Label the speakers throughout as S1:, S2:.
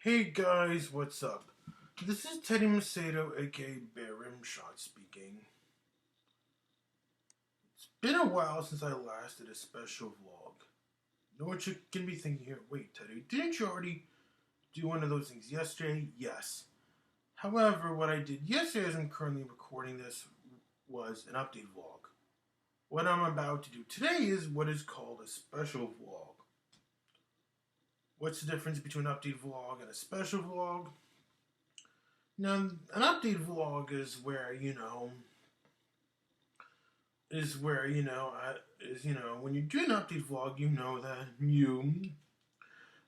S1: Hey guys, what's up? This is Teddy Macedo, aka bearRimshot's speaking. It's been a while since I last did a special vlog. Know what you can be thinking here? Wait, Teddy, didn't you already do one of those things yesterday? Yes. However, what I did yesterday, as I'm currently recording this, was an update vlog. What I'm about to do today is what is called a special vlog. What's the difference between an update vlog and a special vlog? Now, an update vlog is where, when you do an update vlog, you know that you,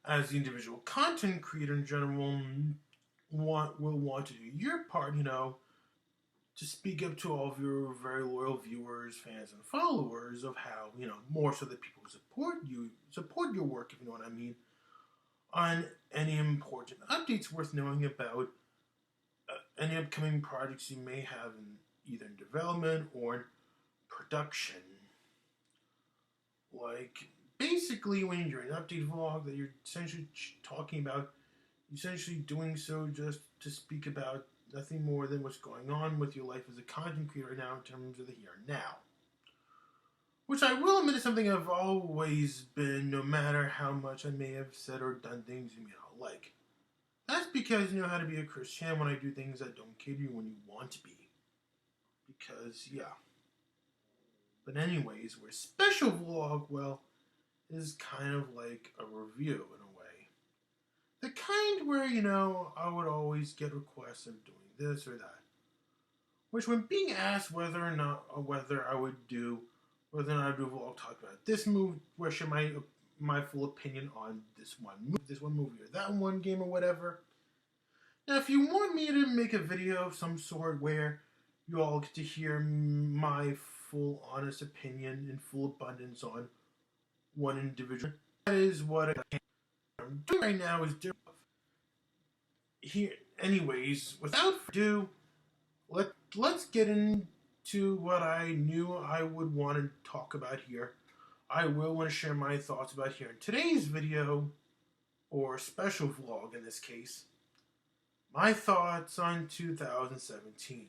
S1: as the individual content creator in general, will want to do your part, to speak up to all of your very loyal viewers, fans, and followers of how, more so that people support your work, if you know what I mean, on any important updates worth knowing about any upcoming projects you may have either in development or in production. Like, basically, when you're an update vlog that you're essentially talking about, essentially doing so just to speak about nothing more than what's going on with your life as a content creator right now in terms of the here and now. Which I will admit is something I've always been, no matter how much I may have said or done things you may not like. That's because you know how to be a Christian when I do things that don't cater you when you want to be. Because, yeah. But anyways, where special vlog, well, is kind of like a review in a way. The kind where, I would always get requests of doing this or that. Which when being asked whether or not a vlog talk about this movie, where share my full opinion on this one movie or that one game or whatever. Now, if you want me to make a video of some sort where you all get to hear my full honest opinion in full abundance on one individual, that is what I'm doing right now is doing here. Anyways, without further ado, let's get into what I knew I would want to talk about here. I will want to share my thoughts about here in today's video, or special vlog in this case, my thoughts on 2017.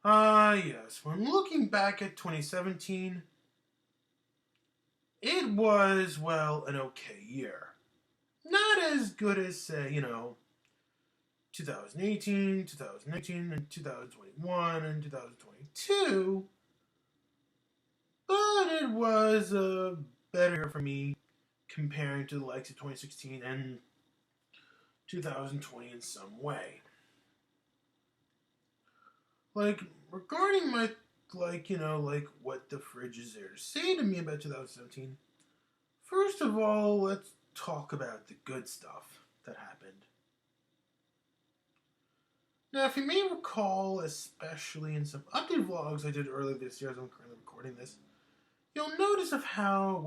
S1: Yes, when looking back at 2017, it was, well, an okay year. Not as good as, say, 2018, 2019, and 2021, and 2022, but it was a better year for me comparing to the likes of 2016 and 2020 in some way. Like, regarding my, what the fridge is there to say to me about 2017, first of all, let's talk about the good stuff that happened. Now, if you may recall, especially in some update vlogs I did earlier this year as I'm currently recording this, you'll notice of how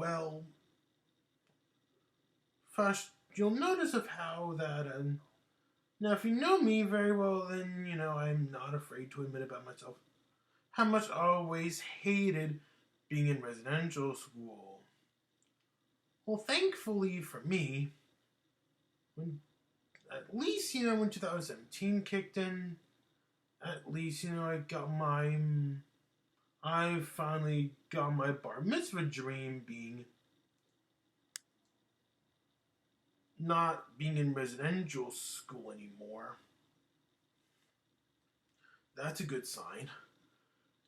S1: that, now if you know me very well, then, I'm not afraid to admit about myself how much I always hated being in residential school. Well, thankfully for me, when 2017 kicked in, at least, I finally got my bar mitzvah dream being not being in residential school anymore. That's a good sign.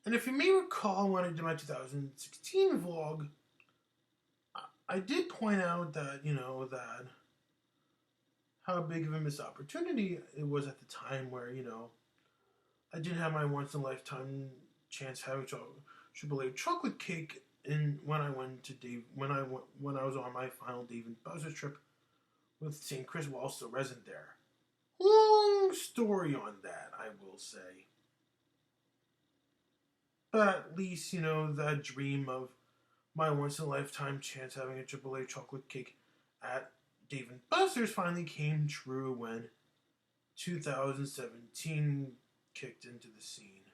S1: And if you may recall when I did my 2016 vlog, I did point out that, that how big of a missed opportunity it was at the time where, I didn't have my once-in-a-lifetime chance having AAA chocolate cake when I was on my final Dave and Buster's trip with St. Chris while still resident there. Long story on that, I will say. But at least, that dream of my once-in-a-lifetime chance having a AAA chocolate cake at Dave and Buster's finally came true when 2017 kicked into the scene.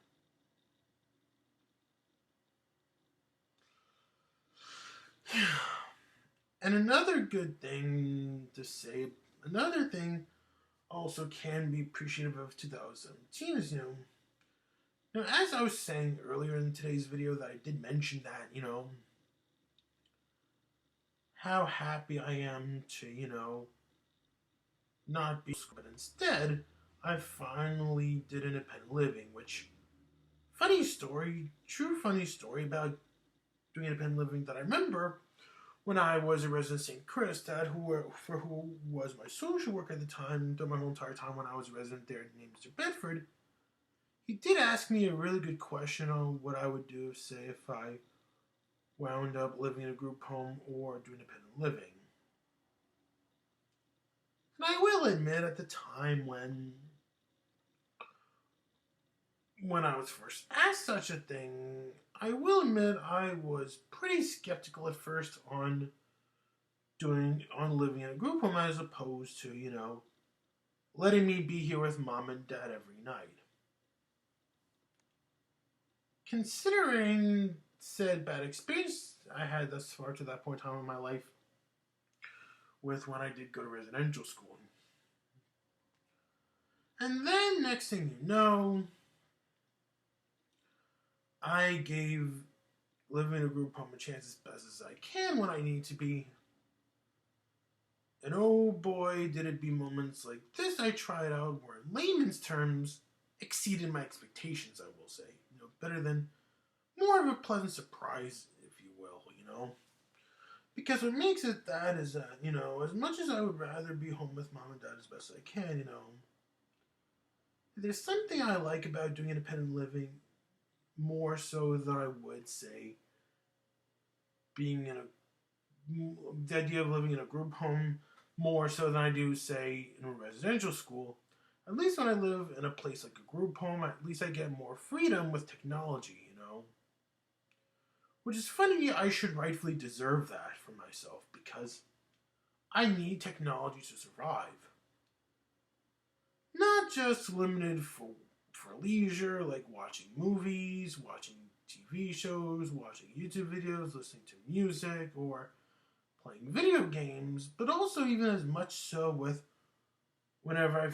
S1: And another good thing to say Another thing also can be appreciative of 2017 is, as I was saying earlier in today's video that I did mention that, how happy I am to, not be, but instead, I finally did independent living, which, true funny story about doing independent living that I remember when I was a resident of St. Chris, Dad, who was my social worker at the time, during my whole entire time when I was a resident there, named Mr. Bedford, he did ask me a really good question on what I would do, say, if I wound up living in a group home or doing independent living. And I will admit, at the time when I was first asked such a thing, I will admit I was pretty skeptical at first on living in a group home as opposed to, letting me be here with Mom and Dad every night. Considering said bad experience I had thus far to that point in time in my life with when I did go to residential school. And then, next thing you know, I gave living in a group home a chance as best as I can when I need to be. And oh boy, did it be moments like this I tried out where, in layman's terms, exceeded my expectations, I will say. Better than more of a pleasant surprise, if you will, Because what makes it that is that, as much as I would rather be home with Mom and Dad as best I can, there's something I like about doing independent living more so than I would say the idea of living in a group home more so than I do, say, in a residential school. At least when I live in a place like a group home, at least I get more freedom with technology, Which is funny, I should rightfully deserve that for myself because I need technology to survive. Not just limited for leisure, like watching movies, watching TV shows, watching YouTube videos, listening to music, or playing video games, but also even as much so with whenever I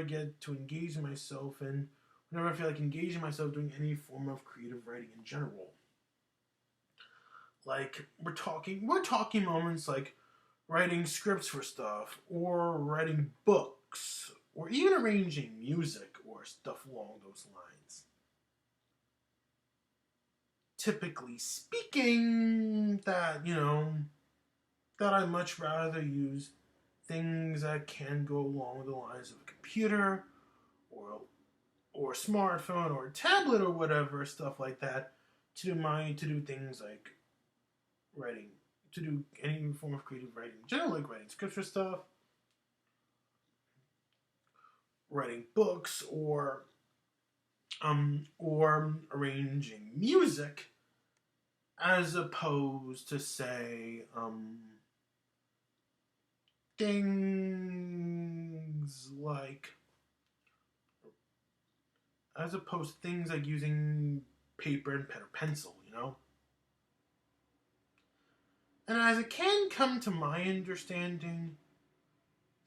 S1: get to engage myself and whenever I feel like engaging myself doing any form of creative writing in general. Like, we're talking moments like writing scripts for stuff, or writing books, or even arranging music or stuff along those lines. Typically speaking, that I much rather use things that can go along the lines of a computer, or a smartphone, or a tablet, or whatever, stuff like that, to do things like writing, to do any form of creative writing, generally like writing scripts for stuff, writing books, or arranging music, as opposed to say things like using paper and pen or pencil, And as it can come to my understanding,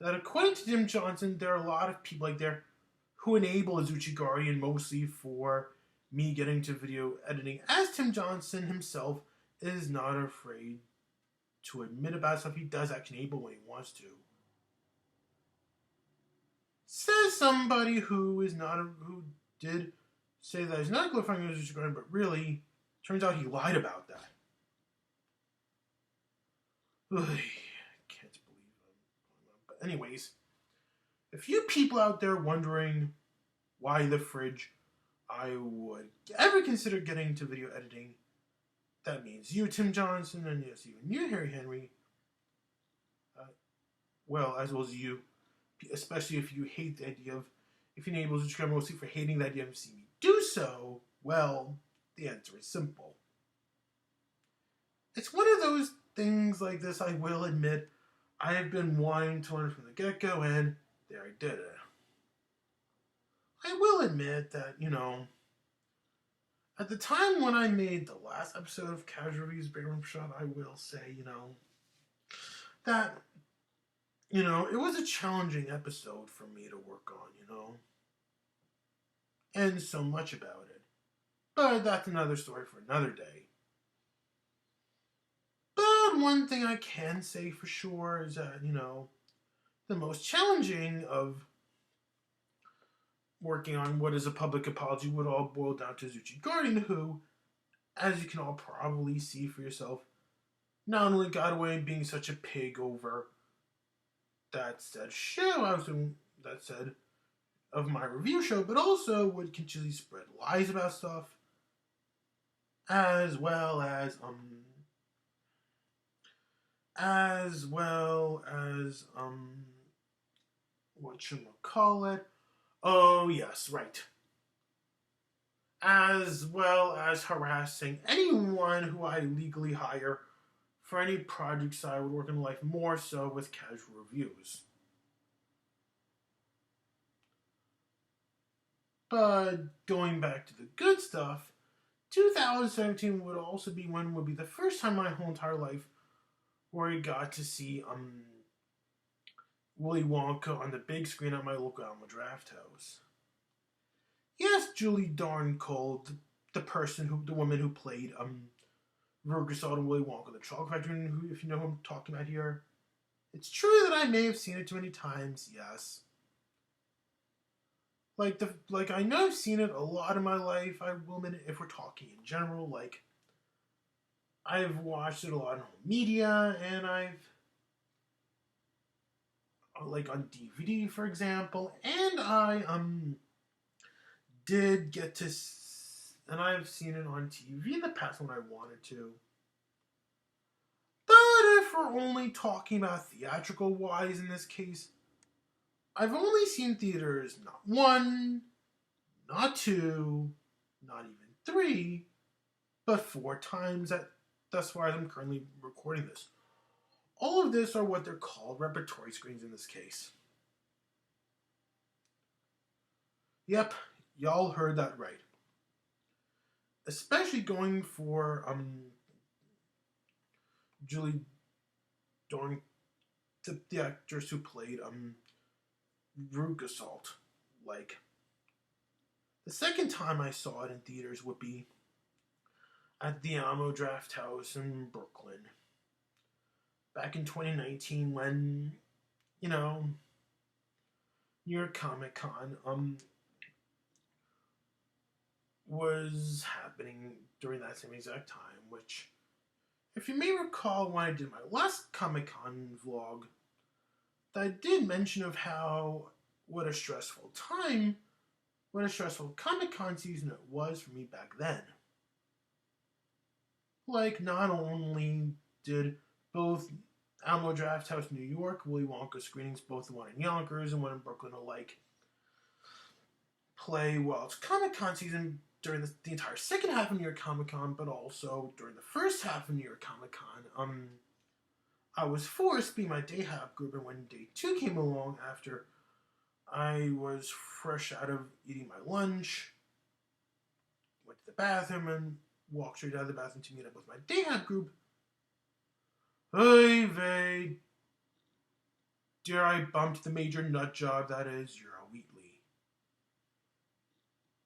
S1: that according to Tim Johnson, there are a lot of people like there who enable Azuchi Guardian mostly for me getting to video editing, as Tim Johnson himself is not afraid to admit about stuff he does actually enable when he wants to. Says somebody who did say that he's not glorifying Azuchi Guardian, but really, turns out he lied about that. I can't believe it. But anyways, if you people out there wondering why the fridge I would ever consider getting into video editing, that means you, Tim Johnson, and yes, even you, Harry Henry, as well as you, especially if you hate the idea of, if you enable subscribe mostly for hating the idea of seeing me do so, well, the answer is simple. It's one of those things like this, I will admit, I have been wanting to learn from the get-go, and there I did it. I will admit that, at the time when I made the last episode of Casual Reviews bearRimshot's, I will say, that, it was a challenging episode for me to work on, and so much about it. But that's another story for another day. But one thing I can say for sure is that, the most challenging of working on what is a public apology would all boil down to Zuchi Guardian, who, as you can all probably see for yourself, not only got away being such a pig over that said show I was doing, that said of my review show, but also would continually spread lies about stuff, as well as whatchamacallit. Oh yes, right. As well as harassing anyone who I legally hire for any projects I would work in life, more so with casual reviews. But going back to the good stuff, 2017 would also be the first time in my whole entire life where I got to see Willy Wonka on the big screen at my local Alma Draft House. Yes, Julie Darncold, the woman who played Veruca Salt and Willy Wonka the Chocolate Factory, who, if you know who I'm talking about here, it's true that I may have seen it too many times. Yes, I know I've seen it a lot in my life. I will admit, if we're talking in general, I've watched it a lot in home media, and I've on DVD, for example, and I did get to, and I've seen it on TV in the past when I wanted to. But if we're only talking about theatrical wise in this case, I've only seen theaters not one, not two, not even three, but 4 times thus far as I'm currently recording this. All of this are what they're called repertory screens in this case. Yep, y'all heard that right. Especially going for Julie Dorn, the actress who played Veruca Salt. The second time I saw it in theaters would be at the Alamo Draft House in Brooklyn. Back in 2019 when, New York Comic Con was happening during that same exact time, which, if you may recall when I did my last Comic Con vlog, I did mention of what a stressful Comic Con season it was for me back then. Not only did both Alamo Draft House New York, Willy Wonka screenings, both the one in Yonkers and one in Brooklyn, play while it's Comic Con season during the entire second half of New York Comic Con, but also during the first half of New York Comic Con. I was forced to be my day hop group, and when day 2 came along after I was fresh out of eating my lunch, went to the bathroom, and walked straight out of the bathroom to meet up with my day hop group. Oy vey, dare I bumped the major nut job that is Euro Wheatley.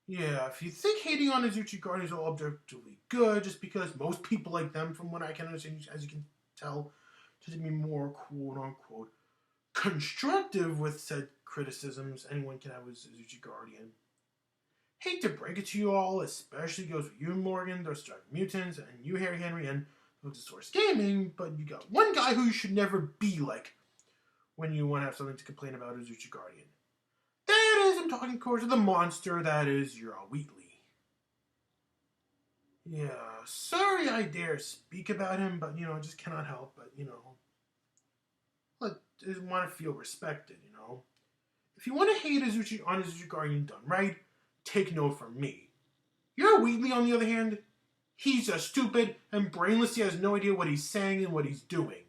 S1: Yeah, if you think hating on Azuchi Guardian is all objectively good, just because most people like them, from what I can understand, as you can tell, to be more quote-unquote constructive with said criticisms anyone can have with Azuchi Guardian. Hate to break it to you all, especially goes with you, Morgan, those Strike Mutants, and you, Harry Henry, and the Source Gaming, but you got one guy who you should never be like when you want to have something to complain about Azuchi Guardian. That is, I'm talking, of course, of the monster that is Euro Wheatley. Yeah, sorry I dare speak about him, but, I just cannot help but, I want to feel respected, If you want to hate Azuchi Guardian done right, take note from me. Euro Wheatley, on the other hand, he's just stupid and brainless. He has no idea what he's saying and what he's doing.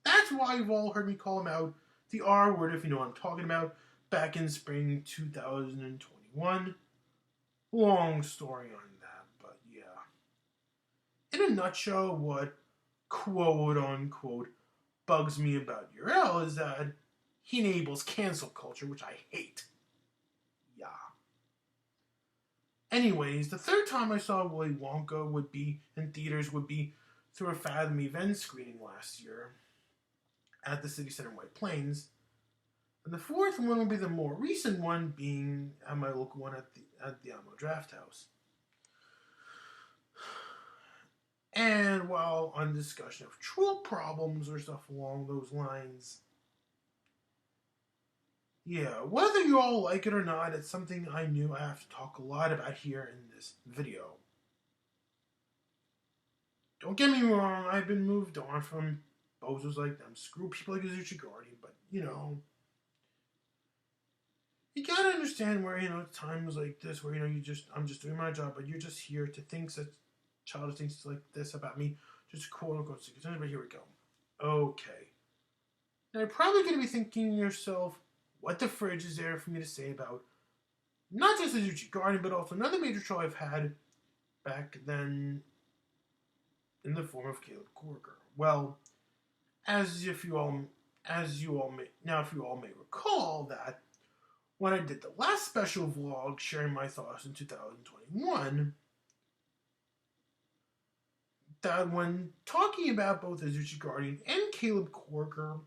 S1: That's why you've all heard me call him out the R word, if you know what I'm talking about, back in spring 2021. Long story on that, but yeah. In a nutshell, what quote-unquote bugs me about URL is that he enables cancel culture, which I hate. Yeah. Anyways, the third time I saw Willy Wonka would be in theaters would be through a Fathom event screening last year at the City Center in White Plains. And the fourth one will be the more recent one, being at my local one at the Alamo Draft House. And while on discussion of troll problems or stuff along those lines, yeah, whether you all like it or not, it's something I knew I have to talk a lot about here in this video. Don't get me wrong, I've been moved on from bozos like them. Screw people like Azuchi Guardian, but, you gotta understand where, times like this where, I'm just doing my job, but you're just here to think such childish things like this about me, just quote unquote, but here we go. Okay. Now you're probably gonna be thinking to yourself, what the fridge is there for me to say about not just Azuchi Guardian, but also another major troll I've had back then in the form of Caleb Corker. Well, if you all may recall that when I did the last special vlog sharing my thoughts in 2021, that when talking about both Azuchi Guardian and Caleb Corker,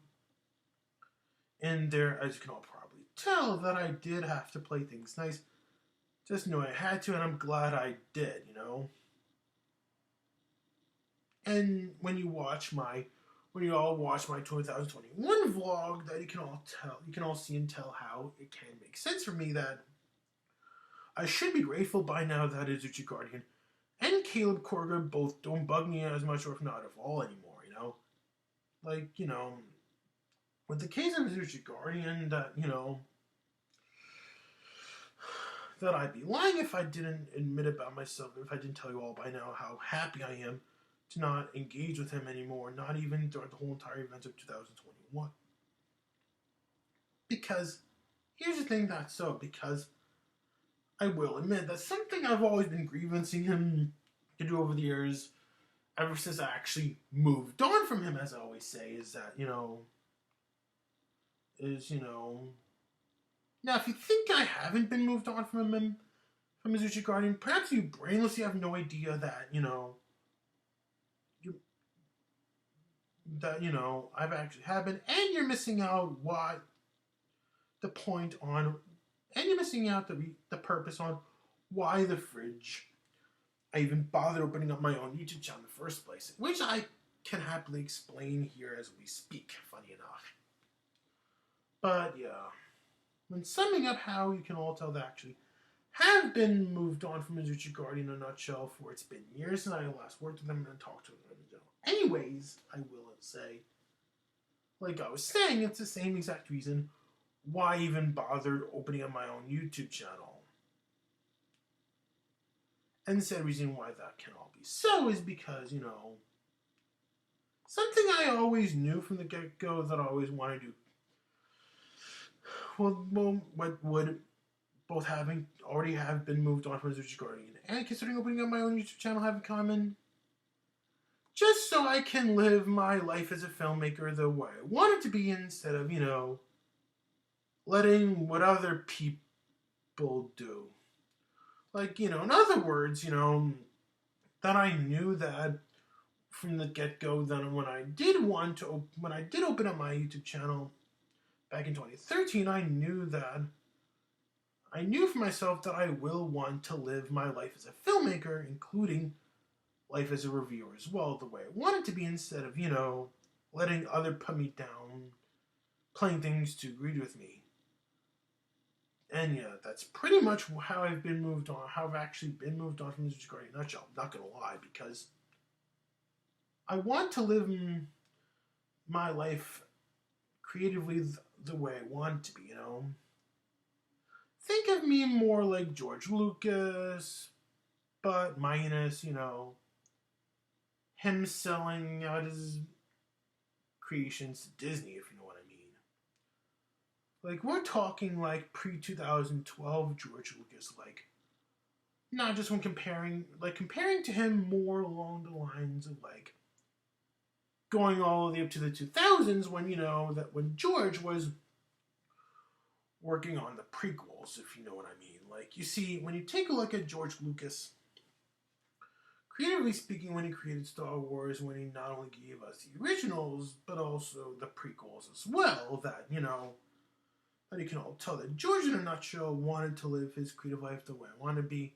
S1: and there, as you can all probably tell, that I did have to play things nice. Just know I had to, and I'm glad I did, And when you all watch my 2021 vlog, that you can all see and tell how it can make sense for me that I should be grateful by now that Azuchi Guardian and Caleb Corker both don't bug me as much, or if not at all anymore, with the case of Azuchi Guardian, that, that I'd be lying if I didn't admit about myself, if I didn't tell you all by now how happy I am to not engage with him anymore, not even throughout the whole entire event of 2021. Because, here's the thing because I will admit that something I've always been grievancing him to do over the years, ever since I actually moved on from him, as I always say, is that, now if you think I haven't been moved on from him, from Azuchi Guardian, perhaps you brainlessly have no idea that, I've actually have been, and you're missing out the purpose on why the fridge I even bothered opening up my own YouTube channel in the first place, which I can happily explain here as we speak, funny enough. But yeah, when summing up how you can all tell that actually have been moved on from Azuchi Guardian in a nutshell, for it's been years since I last worked with them and talked to them in general. Anyways, I will say, like I was saying, it's the same exact reason why I even bothered opening up my own YouTube channel. And the said reason why that can all be so is because, something I always knew from the get-go that I always wanted to do. Well, what would both already have been moved on from Azuchi Guardian and considering opening up my own YouTube channel have in common? Just so I can live my life as a filmmaker the way I want it to be, instead of, letting what other people do. Like, in other words, that I knew that from the get-go that when I did open up my YouTube channel back in 2013, I knew for myself that I will want to live my life as a filmmaker, including life as a reviewer as well, the way I want it to be, instead of, letting other put me down, playing things to agree with me. And yeah, that's pretty much how I've actually been moved on from Azuchi Guardian in a nutshell. I'm not gonna lie, because I want to live my life creatively the way I want it to be, Think of me more like George Lucas, but minus, him selling out his creations to Disney, if you know what I mean. Like, we're talking like pre-2012 George Lucas, like, not just when comparing to him more along the lines of, like, going all the way up to the 2000s when, when George was working on the prequels, if you know what I mean. Like, you see, when you take a look at George Lucas, creatively speaking, when he created Star Wars, when he not only gave us the originals, but also the prequels as well, that, that you can all tell that George, in a nutshell, wanted to live his creative life the way I want to be.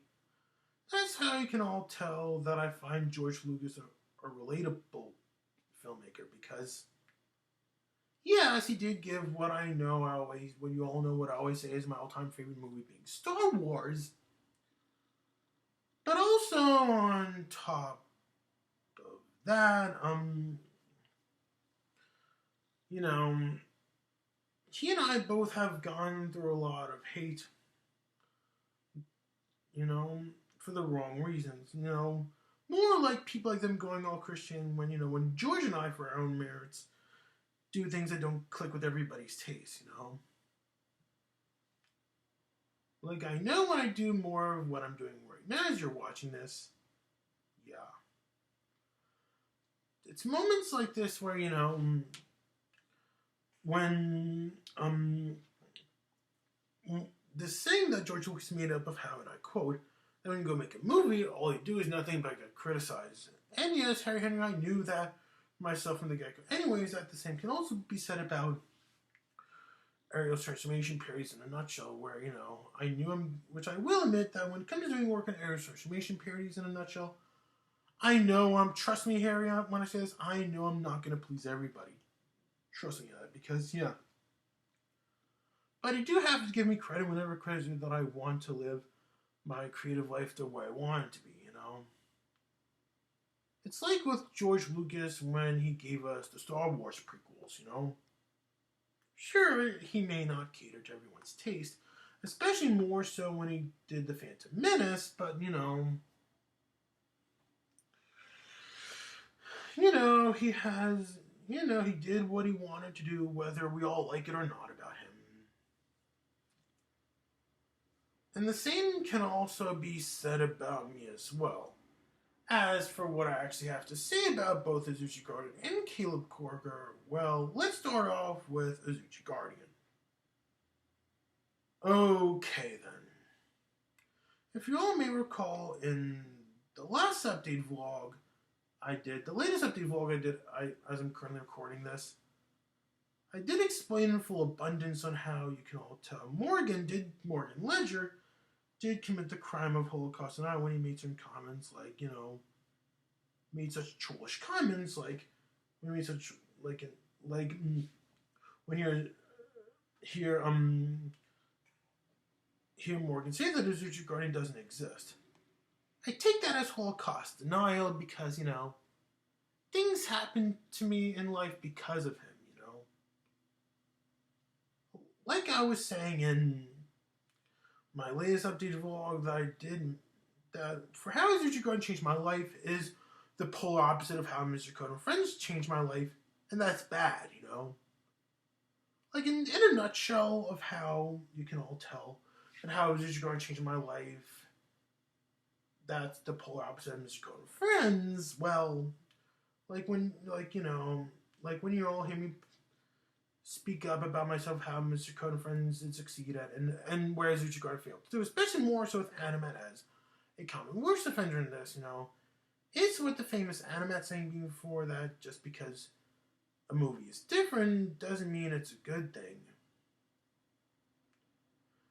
S1: That's how you can all tell that I find George Lucas a relatable filmmaker, because yes, he did give what what you all know what I always say is my all-time favorite movie being Star Wars. But also on top of that, he and I both have gone through a lot of hate, for the wrong reasons, more like people like them going all Christian when George and I, for our own merits, do things that don't click with everybody's taste, Like, I know when I do more of what I'm doing right now as you're watching this, yeah. It's moments like this where, when, this saying that George Lucas made up of how, and I quote, that when you go make a movie, all you do is nothing but get criticized. And yes, Harry Henry and I knew that myself from the get-go. Anyways, that the same can also be said about Ariel's transformation periods in a nutshell, where, I knew him, which I will admit that when it comes to doing work on Ariel's transformation periods in a nutshell, I know trust me, Harry, when I say this, I know I'm not going to please everybody. Trust me on that, because, yeah. But you do have to give me credit whenever credit is due that I want to live my creative life the way I want it to be, It's like with George Lucas when he gave us the Star Wars prequels, Sure, he may not cater to everyone's taste, especially more so when he did The Phantom Menace, but, he has, he did what he wanted to do, whether we all like it or not about him. And the same can also be said about me as well. As for what I actually have to say about both Azuchi Guardian and Caleb Corker, well, let's start off with Azuchi Guardian. Okay then. If you all may recall, in the last update vlog the latest update vlog I did, as I'm currently recording this, I did explain in full abundance on how you can all tell Morgan Ledger did commit the crime of Holocaust, and not when he made some comments like, made such trollish comments like, when he made such, like when you hear Morgan say that Azuchi Guardian doesn't exist. I take that as Holocaust denial because, things happen to me in life because of him, Like I was saying in my latest updated vlog that I did, that for how Azuchi Guardian changed my life is the polar opposite of how Mr. Code and Friends changed my life, and that's bad, Like in a nutshell of how you can all tell and how Azuchi Guardian changed my life, that's the polar opposite of Mr. Code and Friends. Well, like when you all hear me speak up about myself, how Mr. Code and Friends did succeed at, and where Azuchi Guardian failed to do, especially more so with Animat as a common worst offender in this, It's with the famous Animat saying before that just because a movie is different doesn't mean it's a good thing.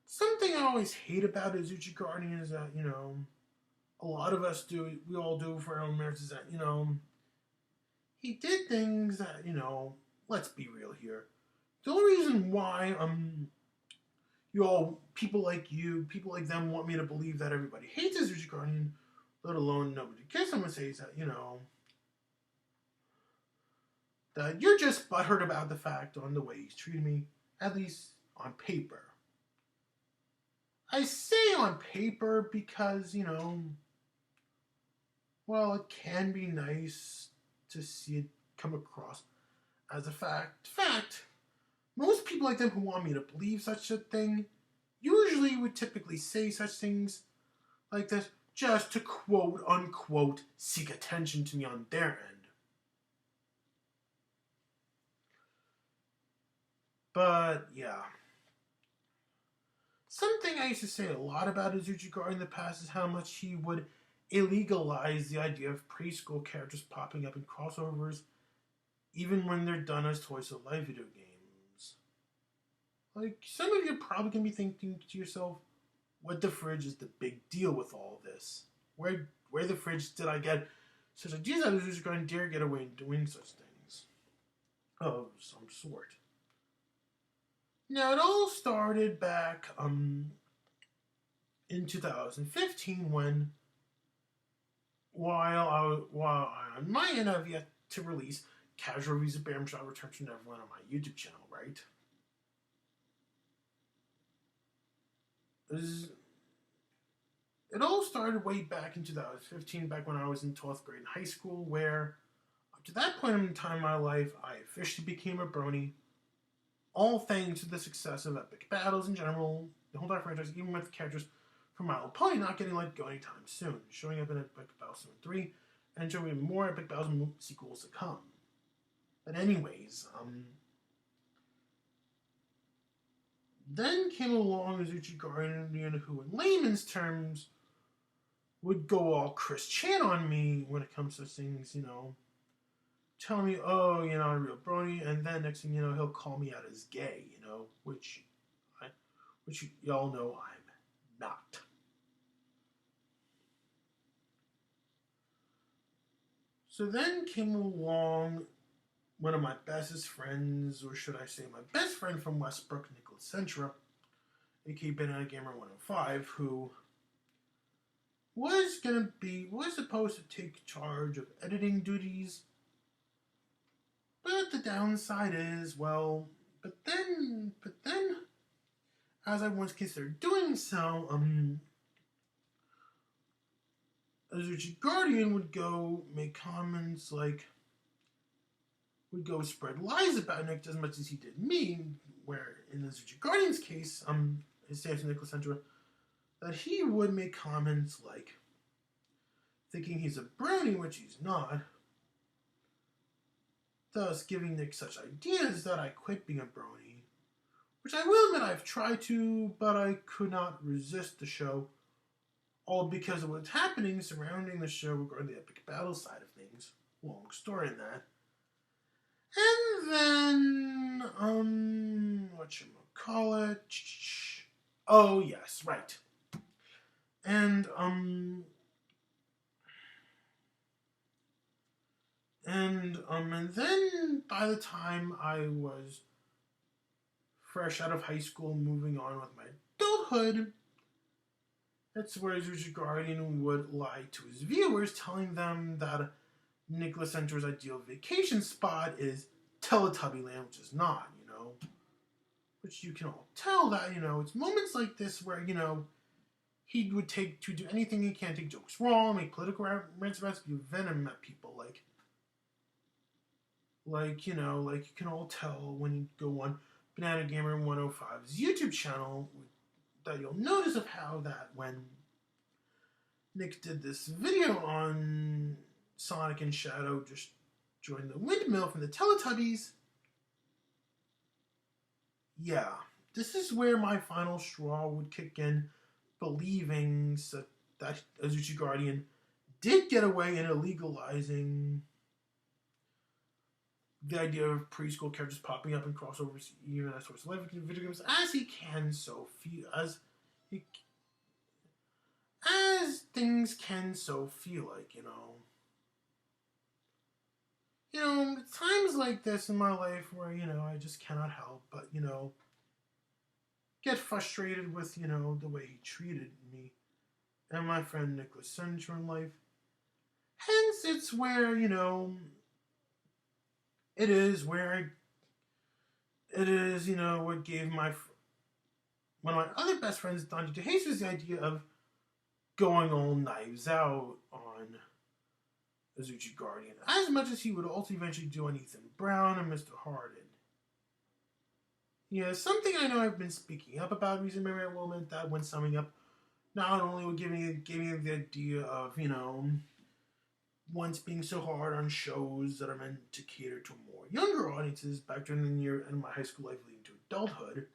S1: Something I always hate about Azuchi Guardian is that, a lot of us we all do for our own merits, is that, he did things that, let's be real here. The only reason why, people like them want me to believe that everybody hates Azuchi Guardian, let alone nobody cares, someone says that, that you're just butthurt about the fact on the way he's treated me, at least on paper. I say on paper because, well, it can be nice to see it come across as a fact. Most people like them who want me to believe such a thing usually would typically say such things like this just to quote unquote seek attention to me on their end. But yeah, Something I used to say a lot about Azuchi in the past is how much he would illegalize the idea of preschool characters popping up in crossovers, even when they're done as toys of life video games. Like, some of you are probably going to be thinking to yourself, what the fridge is the big deal with all this? Where the fridge did I get such ideas that Azuchi dare get away in doing such things? Of some sort. Now, it all started back in 2015 when, while I on my end I've yet to release casual reviews of bearRimshot's Return to Neverland on my YouTube channel, right? It all started way back in 2015, back when I was in 12th grade in high school, where up to that point in time in my life, I officially became a brony, all thanks to the success of epic battles in general, the whole entire franchise, even with characters from My Little Pony not getting let go anytime soon, showing up in Epic Battles 3, and showing more Epic Battles sequels to come. But anyways, then came along Azuchi Guardian, who in layman's terms would go all Chris Chan on me when it comes to things, telling me, oh, I'm a real brony, and then next thing you know, he'll call me out as gay, which y'all know I'm not. So then came along one of my bestest friends, or should I say my best friend from Westbrook, Nicholas Centra, aka Banana Gamer 105, who was supposed to take charge of editing duties. But the downside is, but then, as I once considered doing so, Azuchi Guardian would go make comments would go spread lies about Nick as much as he did me, where in Azuchi Guardian's case, his Samson Nicholas Centra, that he would make comments thinking he's a brony, which he's not, thus giving Nick such ideas that I quit being a brony, which I will admit I've tried to, but I could not resist the show, all because of what's happening surrounding the show regarding the epic battle side of things. Long story in that. And then, whatchamacallit? Oh, yes, right. And then by the time I was fresh out of high school, moving on with my adulthood, that's where Azuchi Guardian would lie to his viewers, telling them that Nicholas Centra's ideal vacation spot is Teletubby Land, which is not, Which you can all tell that, it's moments like this where, he would take to do anything he can, take jokes wrong, make political rants about spew venom at people, you can all tell when you go on Banana Gamer 105's YouTube channel, that you'll notice of how that when Nick did this video on Sonic and Shadow just joined the windmill from the Teletubbies, yeah, this is where my final straw would kick in, believing that Azuchi Guardian did get away in illegalizing the idea of preschool characters popping up in crossovers, even as source of life video games, as he can so feel, as things can so feel like, times like this in my life where, I just cannot help but, get frustrated with, the way he treated me and my friend Nicholas Centra in life. Hence, it's where, it is what gave one of my other best friends, Dante DeJesus, the idea of going all Knives Out on Azuchi Guardian, as much as he would also eventually do on Ethan Brown and Mr. Harden. Yeah, something I know I've been speaking up about recently, at the moment, that when summing up, not only would give me the idea of, once being so hard on shows that are meant to cater to more younger audiences back during the year and my high school life leading to adulthood,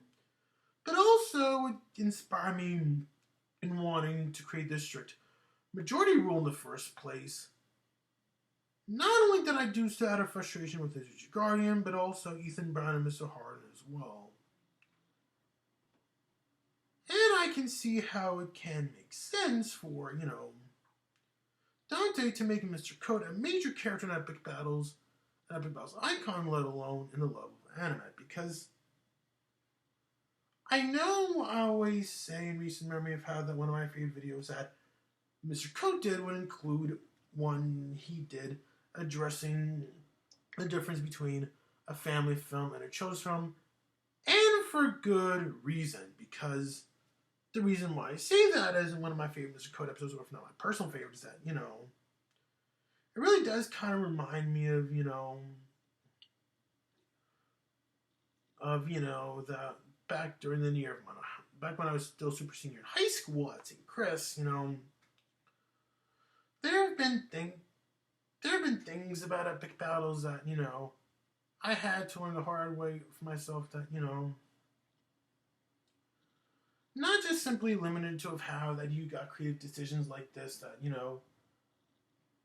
S1: but also also it inspired me in wanting to create this strict majority rule in the first place. Not only did I do so out of frustration with his Guardian, but also Ethan Brown and Mr. Harden as well. And I can see how it can make sense for, Dante to make Mr. Code a major character in Epic Battles, an Epic Battles icon, let alone in the love of anime, because I know I always say in recent memory of how that one of my favorite videos that Mr. Code did would include one he did addressing the difference between a family film and a children's film, and for good reason, because the reason why I say that is one of my favorite Mr. Code episodes, or if not my personal favorite, is that, it really does kind of remind me of, that back during the year, back when I was still super senior in high school at St. Chris, there have been things about Epic Battles that, I had to learn the hard way for myself that, not just simply limited to how that you got creative decisions like this that,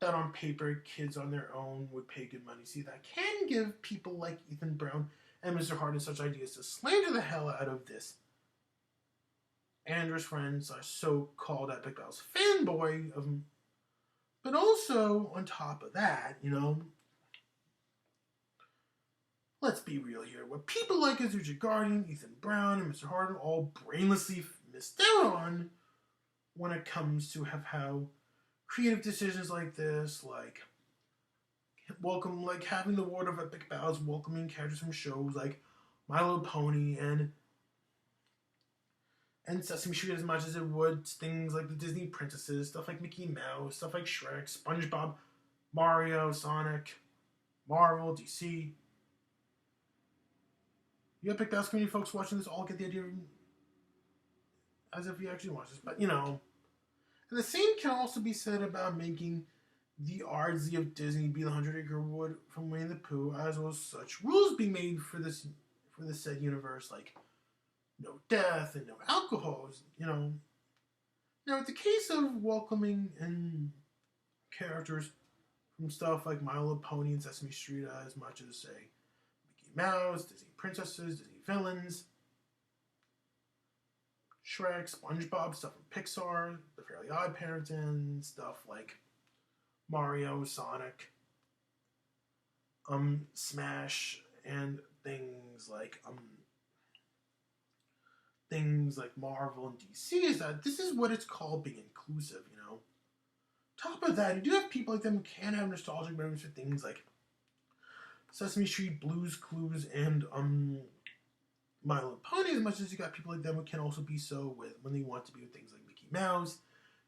S1: that on paper kids on their own would pay good money. See, that can give people like Ethan Brown and Mr. Harden such ideas to slander the hell out of this Andrew's friends are so-called Epic Battles fanboy of him. But also, on top of that, let's be real here. What people like Azuchi Guardian, Ethan Brown, and Mr. Harden all brainlessly missed out on when it comes to how creative decisions like this, like having the world of Epic Battles welcoming characters from shows like My Little Pony and Sesame Street as much as it would things like the Disney princesses, stuff like Mickey Mouse, stuff like Shrek, SpongeBob, Mario, Sonic, Marvel, DC. You Epic Battles community folks watching this all get the idea as if you actually watch this. But, and the same can also be said about making the RZ of Disney be the 100-acre wood from Winnie the Pooh, as well as such rules be made for this said universe, like no death and no alcohol, Now, in the case of welcoming in characters from stuff like My Little Pony and Sesame Street as much as, say, Mickey Mouse, Disney princesses, Disney villains, Shrek, SpongeBob, stuff from Pixar, The Fairly Odd Parents, and stuff like Mario, Sonic, Smash, and things like Marvel and DC, is that this is what it's called being inclusive, Top of that, you do have people like them who can have nostalgic memories for things like Sesame Street, Blue's Clues, and My Little Pony, as much as you got people like them who can also be so when they want to be with things like Mickey Mouse,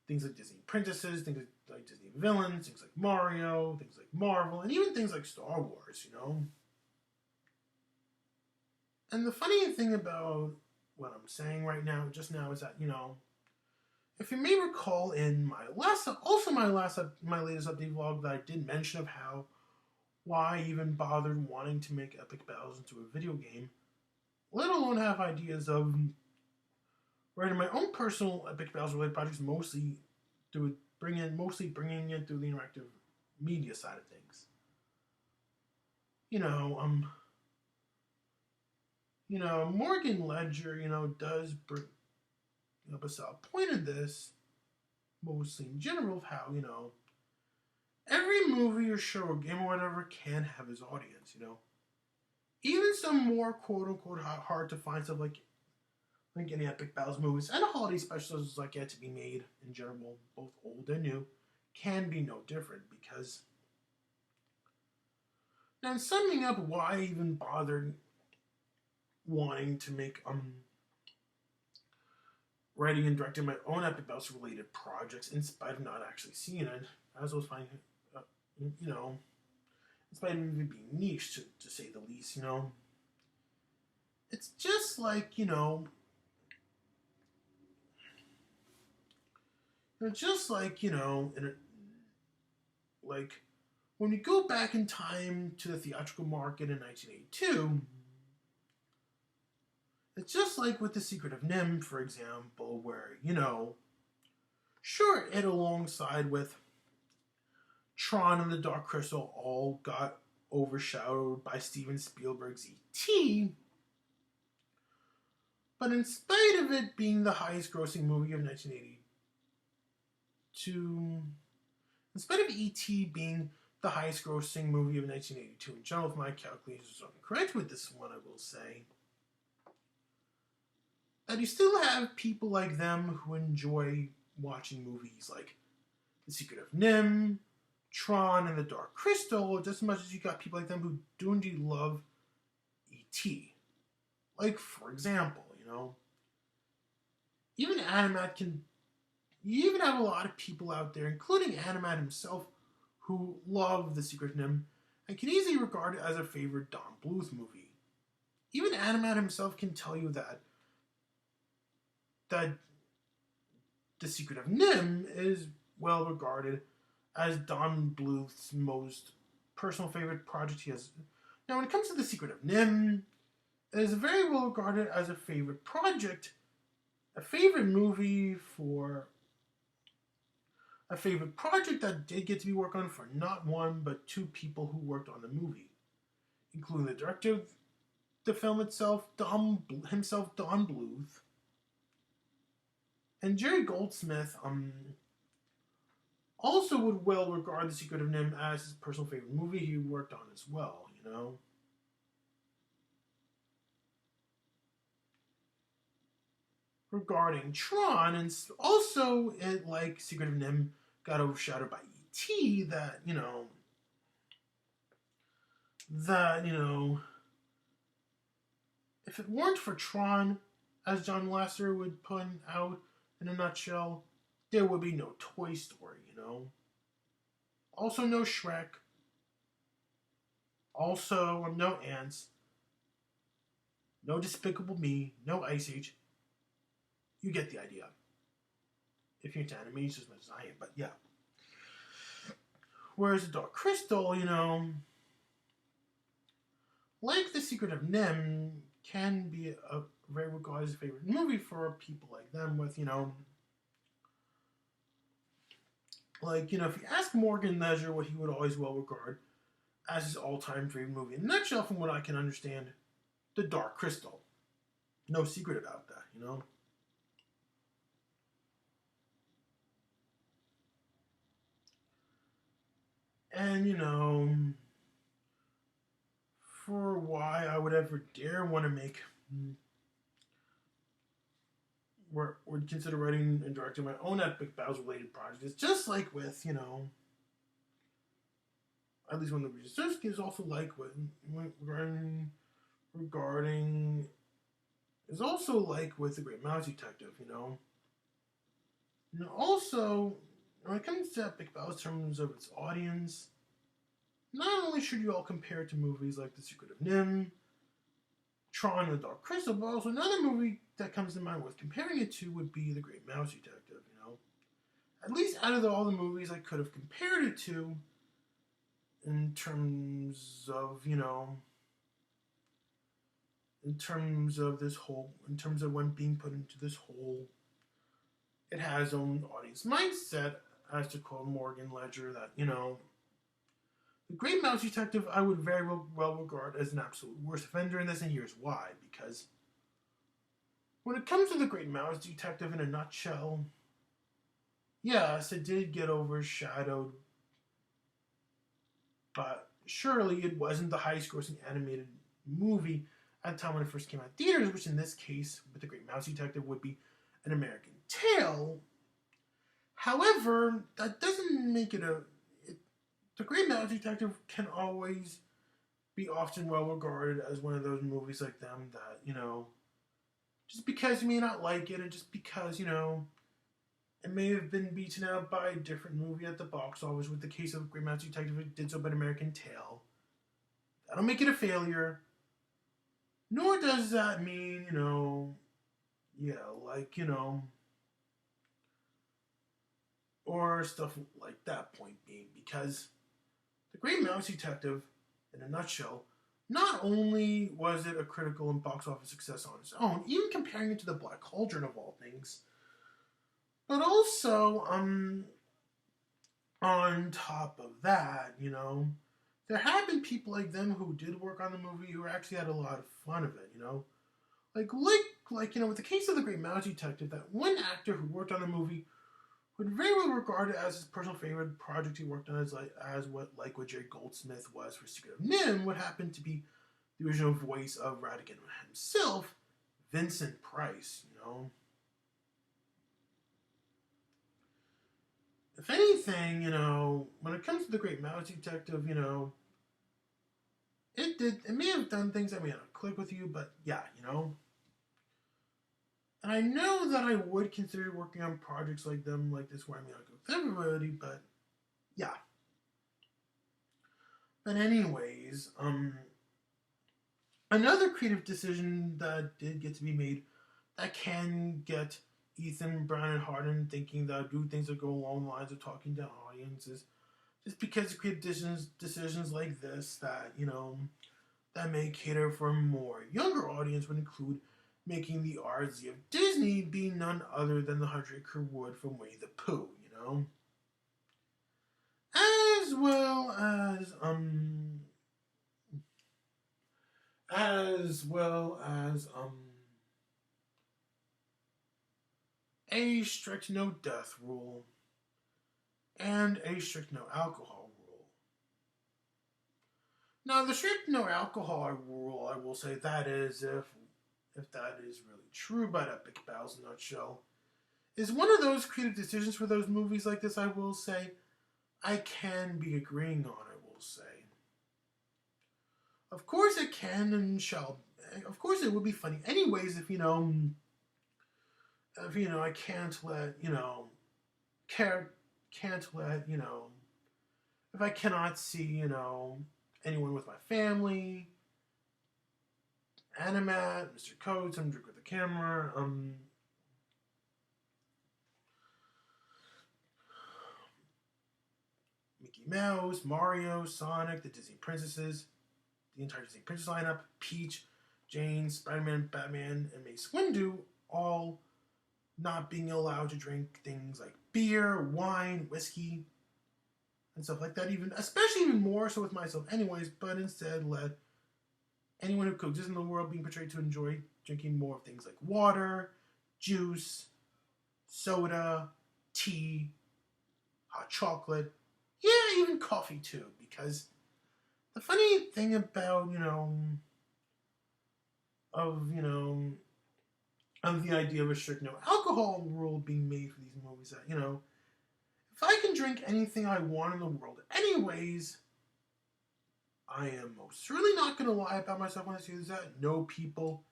S1: things like Disney princesses, things like Disney villains, things like Mario, things like Marvel, and even things like Star Wars, And the funny thing about what I'm saying right now, just now, is that, if you may recall in my latest update vlog that I did mention of why I even bothered wanting to make Epic Battles into a video game, let alone have ideas of writing my own personal Epic Battles related projects, mostly bringing it through the interactive media side of things. Morgan Ledger, does bring up a solid point of this, mostly in general, of how, every movie or show or game or whatever can have his audience, Even some more quote-unquote hard to find stuff like any Epic Battles movies and holiday specials like yet to be made in general, both old and new, can be no different, because now, in summing up why I even bothered wanting to make writing and directing my own Epic Battles related projects, in spite of not actually seeing it, as I was finding, in spite of even being niche, to say the least, it's just like, like when you go back in time to the theatrical market in 1982, It's just like with The Secret of Nim, for example, where, sure, it alongside with Tron and the Dark Crystal all got overshadowed by Steven Spielberg's E.T., but in spite of it being the highest grossing movie of 1982, in spite of E.T. being the highest grossing movie of 1982 in general, if my calculations are correct with this one, I will say that you still have people like them who enjoy watching movies like The Secret of Nim, Tron, and the Dark Crystal just as much as you got people like them who do indeed love E.T. Like, for example, even Animat can. You even have a lot of people out there, including Animat himself, who love The Secret of Nim and can easily regard it as a favorite Don Bluth movie. Even Animat himself can tell you that The Secret of Nim is well regarded as Don Bluth's most personal favorite project he has. Now, when it comes to The Secret of Nim, it is very well regarded as a favorite project, a favorite movie for a favorite project that did get to be worked on for not one but two people who worked on the movie, including the director of the film itself, Don Bluth, and Jerry Goldsmith. Also would well regard The Secret of Nim as his personal favorite movie he worked on as well. Regarding Tron, and also it, like Secret of Nim, got overshadowed by E.T. If it weren't for Tron, as John Lasseter would put out in a nutshell, there would be no Toy Story, Also no Shrek. Also no Ants. No Despicable Me. No Ice Age. You get the idea. If you're into animation as much as I am, but yeah. Whereas The Dark Crystal, like The Secret of Nim, can be a very regarded as a favorite movie for people like them with, if you ask Morgan Ledger what he would always well regard as his all-time favorite movie, in a nutshell, from what I can understand, The Dark Crystal. No secret about that, And, for why I would ever dare want to make would consider writing and directing my own Epic Battles related project. It's just like with, at least one of the research is also like with regarding is also like with The Great Mouse Detective, Also, when it comes to Epic Battles in terms of its audience, not only should you all compare it to movies like The Secret of Nim, Tron, and The Dark Crystal, but also another movie that comes to mind worth comparing it to would be The Great Mouse Detective, At least out of all the movies I could have compared it to, in terms of when being put into this whole, it has its own audience mindset, as to quote Morgan Ledger, that, The Great Mouse Detective I would very well regard as an absolute worst offender in this, and here's why. Because when it comes to The Great Mouse Detective in a nutshell, yes, it did get overshadowed, but surely it wasn't the highest grossing animated movie at the time when it first came out in theaters, which in this case, with The Great Mouse Detective, would be An American Tail. However, that doesn't make it The Great Mouse Detective can always be often well regarded as one of those movies like them that, just because you may not like it, and just because, it may have been beaten out by a different movie at the box office, with the case of Great Mouse Detective, it did so by An American Tail. That'll make it a failure. Nor does that mean, or stuff like that, point being, because The Great Mouse Detective, in a nutshell, Not only was it a critical and box office success on its own, even comparing it to the Black Cauldron of all things, but also, on top of that, there have been people like them who did work on the movie who actually had a lot of fun of it. With the case of The Great Mouse Detective, that one actor who worked on the movie would very well regard it as his personal favorite project he worked on, as what Jerry Goldsmith was for Secret of Nim, would happen to be the original voice of Ratigan himself, Vincent Price. If anything, when it comes to The Great Mouse Detective, it may have done things that may not click with you, but yeah. And I know that I would consider working on projects like this where I may not go with everybody, but yeah. But anyways, another creative decision that did get to be made that can get Ethan, Brown, and Harden thinking that do things that go along the lines of talking to audiences, just because of creative decisions like this that, that may cater for a more younger audience would include making the RZ of Disney be none other than the 100-Acre Wood from Winnie the Pooh, as well as a strict no death rule and a strict no alcohol rule. Now, the strict no alcohol rule, I will say, that is, if that is really true about Epic Battles in a nutshell, is one of those creative decisions for those movies like this, I will say, I can be agreeing on, I will say. Of course it can and shall. Of course it would be funny anyways if, I can't let, if I cannot see, anyone with my family, Animat, Mr. Coates, I'm drink with the camera, Mickey Mouse, Mario, Sonic, the Disney Princesses, the entire Disney Princess lineup, Peach, Jane, Spider-Man, Batman, and Mace Windu, all not being allowed to drink things like beer, wine, whiskey, and stuff like that, especially even more so with myself anyways, but instead let anyone who coexists in the world being portrayed to enjoy drinking more of things like water, juice, soda, tea, hot chocolate, yeah, even coffee too, because the funny thing about, of the idea of a strict no alcohol rule being made for these movies that, if I can drink anything I want in the world anyways, I am most certainly not going to lie about myself when I say that. No, people,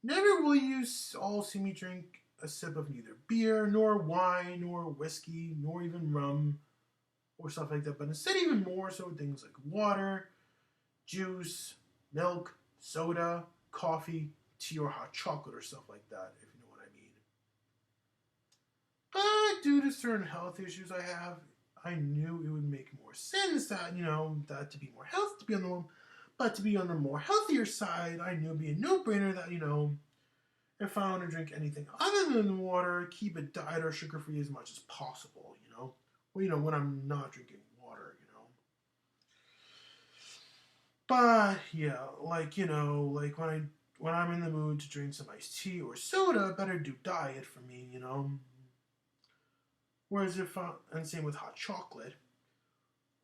S1: never will you all see me drink a sip of neither beer, nor wine, nor whiskey, nor even rum, or stuff like that, but instead even more so things like water, juice, milk, soda, coffee, tea, or hot chocolate, or stuff like that, if you know what I mean. But due to certain health issues I have, I knew it would make more sense that, that to be more healthy, but to be on the more healthier side, I knew it would be a no-brainer that, if I want to drink anything other than water, keep it diet or sugar-free as much as possible, when I'm not drinking water, But, yeah, when I'm in the mood to drink some iced tea or soda, better do diet for me, Whereas and same with hot chocolate,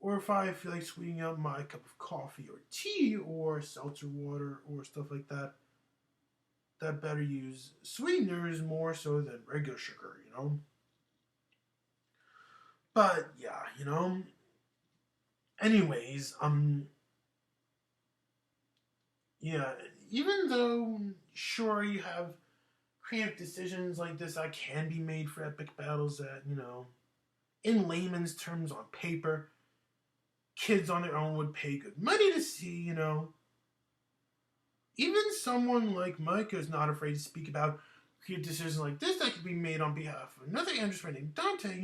S1: or if I feel like sweetening up my cup of coffee or tea or seltzer water or stuff like that, that better use sweeteners more so than regular sugar, But, yeah, anyways, yeah, even though, sure, you have creative decisions like this that can be made for epic battles that, in layman's terms on paper, kids on their own would pay good money to see, Even someone like Micah is not afraid to speak about creative decisions like this that could be made on behalf of another Andrews friend named Dante,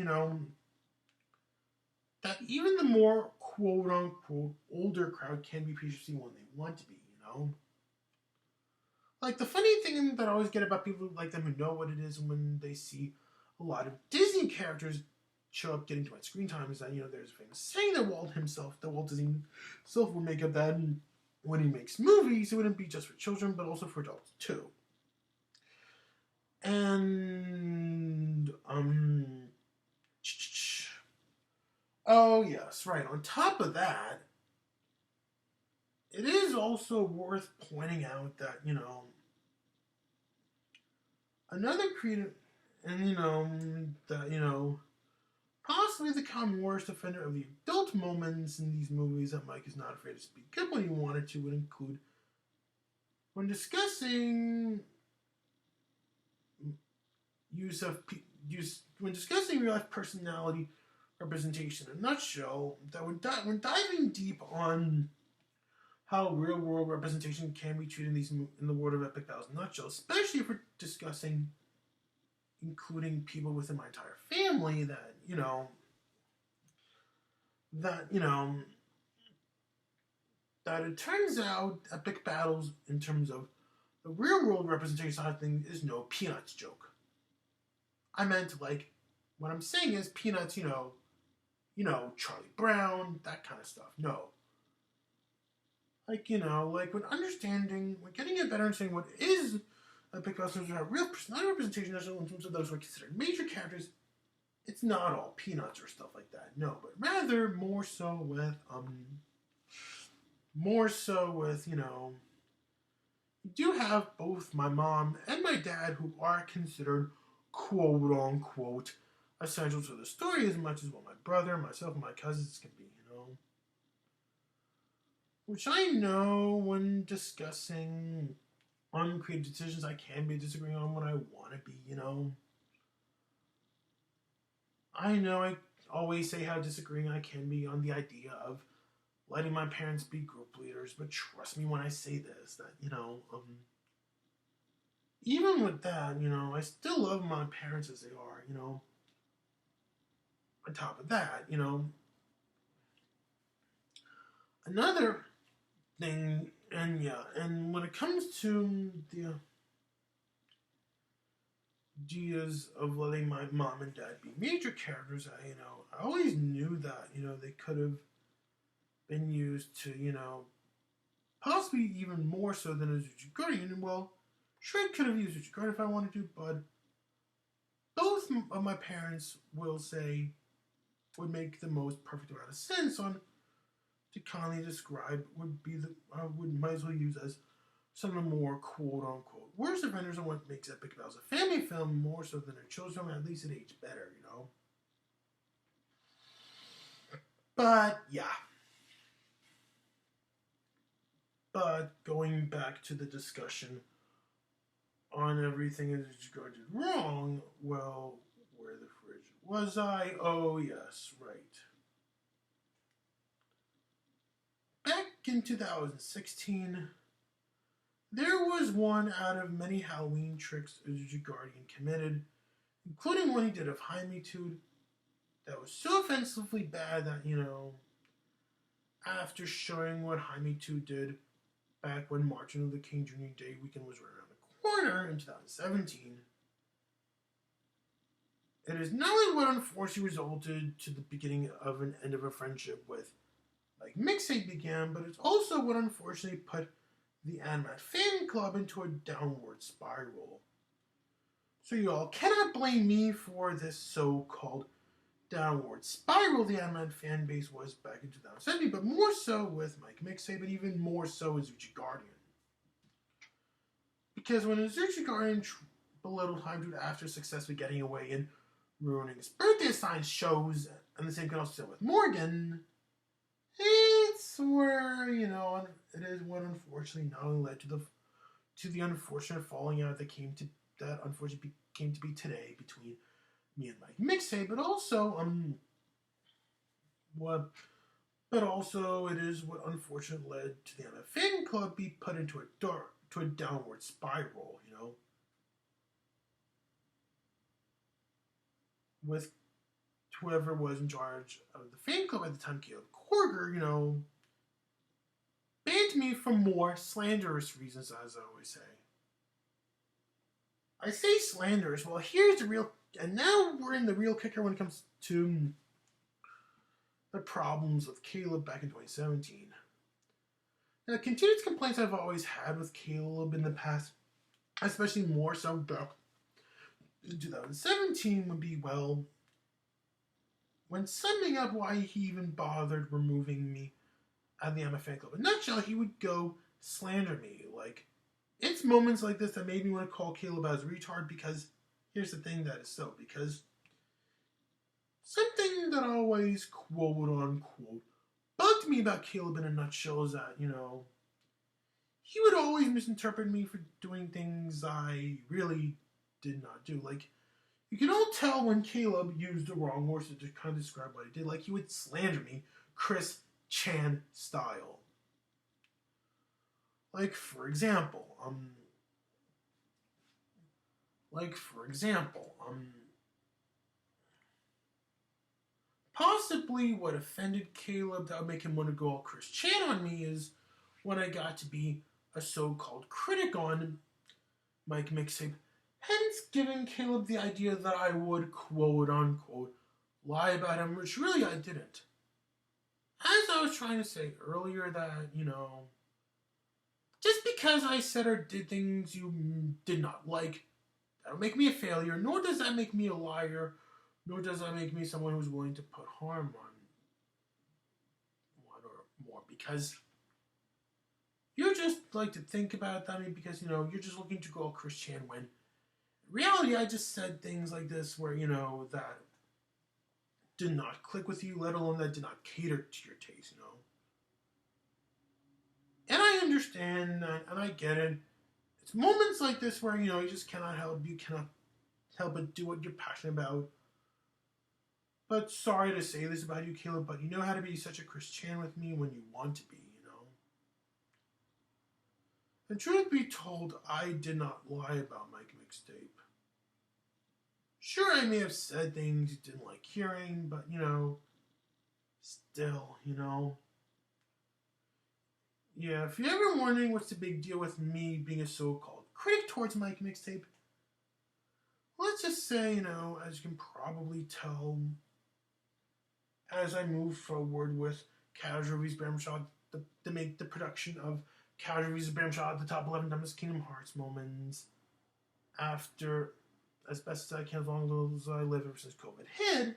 S1: that even the more quote unquote older crowd can be PG when they want to be, you know? Like, the funny thing that I always get about people like them who know what it is when they see a lot of Disney characters show up getting too much screen time is that, you know, there's a famous saying that Walt Disney himself will make up that when he makes movies, it wouldn't be just for children, but also for adults too. And, oh yes, right. On top of that, it is also worth pointing out that, you know, another creative, and, you know, that, you know, possibly the common worst offender of the adult moments in these movies that Mike is not afraid to speak up when he wanted to would include when discussing when discussing real life personality representation in a nutshell, that when diving deep on how real world representation can be treated in the world of epic battles in a nutshell, especially if we're discussing including people within my entire family, that it turns out epic battles in terms of the real world representation side of things is no Peanuts joke. I meant, like, what I'm saying is Peanuts, you know, Charlie Brown, that kind of stuff. No. Like, you know, like when getting a better understanding what is epic battles are real personality representation in terms of those who are considered major characters, it's not all Peanuts or stuff like that. No, but rather more so with, you know, you do have both my mom and my dad who are considered quote unquote essential to the story as much as what my brother, myself, and my cousins can be, you know. Which I know when discussing uncreative decisions I can be disagreeing on what I want to be, you know. I know I always say how disagreeing I can be on the idea of letting my parents be group leaders, but trust me when I say this, that, you know, even with that, you know, I still love my parents as they are, you know. On top of that, you know, another thing, and when it comes to the ideas of letting my mom and dad be major characters, I always knew that, you know, they could have been used to, you know, possibly even more so than as a Guardian. And well, sure, I could have used a Guardian if I wanted to, but both of my parents will say would make the most perfect amount of sense on to kindly describe might as well use as some of the more quote unquote worst offenders on what makes Epic Battles a family film more so than a children's film, at least it aged better, you know. But yeah. But going back to the discussion on everything that Jagger did wrong, well, where the fridge was I? Oh yes, right. Back in 2016, there was one out of many Halloween tricks Guardian committed, including one he did of Jaime-tude, that was so offensively bad that, you know, after showing what Jaime-tude did back when Martin Luther King Jr. Day weekend was right around the corner in 2017, it is not only what unfortunately resulted to the beginning of an end of a friendship with, like, Mixtape began, but it's also what unfortunately put the Animat fan club into a downward spiral. So you all cannot blame me for this so-called downward spiral the Animat fan base was back in 2017, but more so with Mike Mixtape, but even more so with Azuchi Guardian. Because when Azuchi Guardian belittled Jaime-tude after successfully getting away and ruining his birthday sign shows, and the same can also say with Morgan, it's where, you know, it is what unfortunately not only led to the unfortunate falling out that unfortunately came to be today between me and Mike Mixtape, but also it is what unfortunately led to the MF fan club be put into a downward spiral, you know. whoever was in charge of the fan club at the time, Caleb Corger, banned me for more slanderous reasons, as I always say. I say slanderous. Well, here's the real, and now we're in the real kicker when it comes to the problems with Caleb back in 2017. Now, the continued complaints I've always had with Caleb in the past, especially more so back in 2017, would be, well, when summing up why he even bothered removing me at the Emma fan club. In a nutshell, he would go slander me. Like, it's moments like this that made me want to call Caleb as a retard, because here's the thing that is so. Because something that always, quote unquote, bugged me about Caleb in a nutshell is that, he would always misinterpret me for doing things I really did not do. Like, you can all tell when Caleb used the wrong words to kind of describe what he did. Like, he would slander me, Chris Chan style. Like, for example, possibly what offended Caleb that would make him want to go all Chris Chan on me is when I got to be a so-called critic on Mike Mixtape, hence giving Caleb the idea that I would, quote unquote, lie about him, which really I didn't. As I was trying to say earlier that, just because I said or did things you did not like, that don't make me a failure, nor does that make me a liar, nor does that make me someone who's willing to put harm on one or more, because you just like to think about that, because, you're just looking to go all Chris Chan when in reality I just said things like this where, that did not click with you, let alone that did not cater to your taste, And I understand that, and I get it. It's moments like this where, you just cannot help but do what you're passionate about. But sorry to say this about you, Caleb, but you know how to be such a Chris Chan with me when you want to be, And truth be told, I did not lie about Mike Mixtape. Sure, I may have said things you didn't like hearing, but, still, Yeah, if you're ever wondering what's the big deal with me being a so-called critic towards Mike Mixtape, let's just say, as you can probably tell, as I move forward with Casual Reviews bearRimshot, to make the production of Casual Reviews bearRimshot the top 11 dumbest Kingdom Hearts moments after, as best as I can, as long as I live ever since COVID hit,